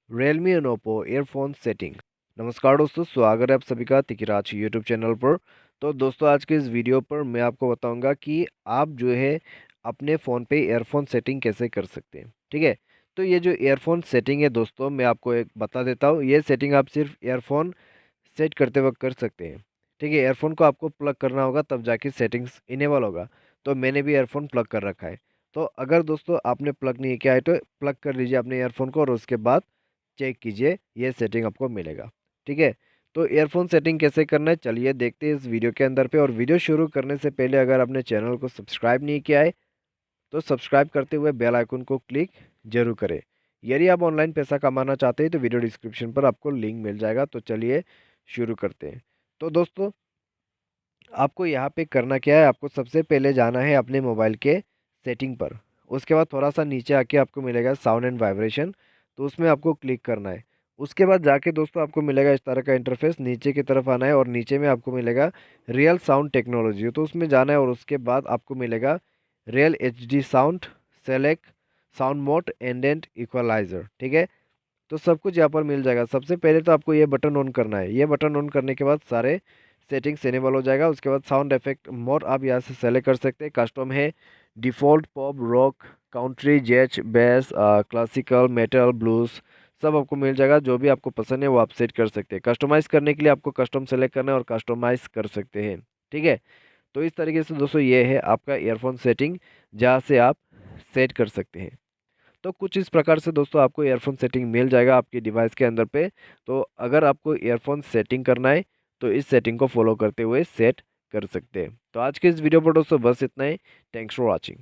Realme and Oppo earphone setting. नमस्कार दोस्तों, स्वागत है आप सभी का तिकिराज यूट्यूब चैनल पर। तो दोस्तों, आज के इस वीडियो पर मैं आपको बताऊंगा कि आप जो है अपने फ़ोन पे ईयरफोन सेटिंग कैसे कर सकते हैं। ठीक है। तो ये जो ईयरफोन सेटिंग है दोस्तों, मैं आपको एक बता देता हूँ। ये सेटिंग आप सिर्फ ईयरफोन सेट करते वक्त कर सकते हैं। ठीक है। ईयरफोन को आपको प्लग करना होगा, तब जाके सेटिंग्स इनेबल होगा। तो मैंने भी ईयरफोन प्लग कर रखा है। तो अगर दोस्तों आपने प्लग नहीं किया है तो प्लग कर लीजिए अपने ईयरफोन को, और उसके बाद चेक कीजिए, ये सेटिंग आपको मिलेगा। ठीक है। तो ईयरफोन सेटिंग कैसे करना है, चलिए देखते हैं इस वीडियो के अंदर पे। और वीडियो शुरू करने से पहले अगर आपने चैनल को सब्सक्राइब नहीं किया है तो सब्सक्राइब करते हुए बेल आइकन को क्लिक जरूर करें। यदि आप ऑनलाइन पैसा कमाना चाहते हैं तो वीडियो डिस्क्रिप्शन पर आपको लिंक मिल जाएगा। तो चलिए शुरू करते हैं। तो दोस्तों, आपको यहाँ पे करना क्या है, आपको सबसे पहले जाना है अपने मोबाइल के सेटिंग पर। उसके बाद थोड़ा सा नीचे आके आपको मिलेगा साउंड एंड वाइब्रेशन, तो उसमें आपको क्लिक करना है। उसके बाद जाके दोस्तों आपको मिलेगा इस तरह का इंटरफेस, नीचे की तरफ आना है और नीचे में आपको मिलेगा रियल साउंड टेक्नोलॉजी, तो उसमें जाना है। और उसके बाद आपको मिलेगा real H D sound, select sound mode, and then equaliser. ठीक है। तो सब कुछ यहाँ पर मिल जाएगा। सबसे पहले तो आपको ये बटन ऑन करना है। ये बटन ऑन करने के बाद सारे सेटिंग्स इनेबल हो जाएगा। उसके बाद साउंड इफेक्ट मोड आप यहाँ से सेलेक्ट कर सकते हैं। कस्टम है, default, pop, rock, country, jazz, bass, classical, metal, blues, सब आपको मिल जाएगा। जो भी आपको पसंद है वो आप सेट कर सकते हैं। कस्टमाइज़ करने के लिए आपको कस्टम सेलेक्ट करना है और कस्टमाइज़ कर सकते हैं। ठीक है। तो इस तरीके से दोस्तों ये है आपका ईयरफोन सेटिंग, जहाँ से आप सेट कर सकते हैं। तो कुछ इस प्रकार से दोस्तों आपको ईयरफोन सेटिंग मिल जाएगा आपकी डिवाइस के अंदर पे। तो अगर आपको ईयरफोन सेटिंग करना है तो इस सेटिंग को फॉलो करते हुए सेट कर सकते हैं। तो आज के इस वीडियो पर दोस्तों बस इतना ही। Thanks for watching.